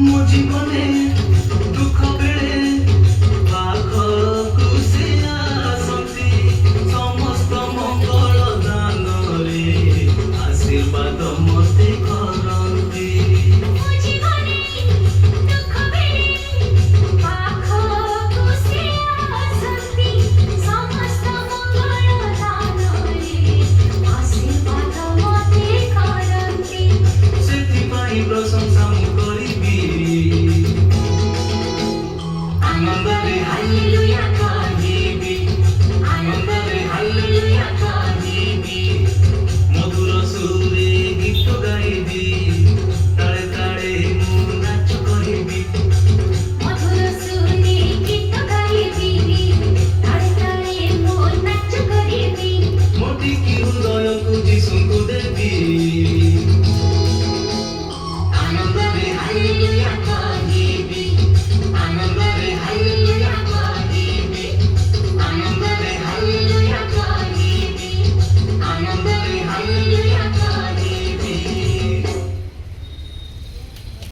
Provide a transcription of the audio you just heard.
ମୋ ଜୀବନେ ଦୁଃଖ ବେଳେ ପାଖକୁ ସେ ଆସନ୍ତି ସମସ୍ତ ମଙ୍ଗଳ ଦାନରେ ଆଶୀର୍ବାଦ ମତେ କରନ୍ତି। ମୋ ଜୀବନେ ଦୁଃଖ ବେଳେ ପାଖକୁ ସେ ଆସନ୍ତି ସମସ୍ତ ମଙ୍ଗଳ ଦାନରେ ଆଶୀର୍ବାଦ ମତେ କରନ୍ତି। ସେଥିପାଇଁ ପ୍ରଶଂସା ମୁଁ କରିବି ଆନନ୍ଦରେ ହାଲେଲୁୟା କହିବି ଆନନ୍ଦରେ ହାଲେଲୁୟା କହିବି ମଧୁର ସୁରେ ଗୀତ ଗାଇବି ତାଳେ ତାଳେ ମୁଁ ନାଚ କରିବି ମଧୁର ସୁରେ ଗୀତ ଗାଇବି ତାଳେ ତାଳେ ମୁଁ ନାଚ କରିବି ମୋଟିକି ହୃଦୟକୁ ଯୀଶୁଙ୍କୁ ଦେବି ଆନନ୍ଦରେ ହାଲେଲୁୟା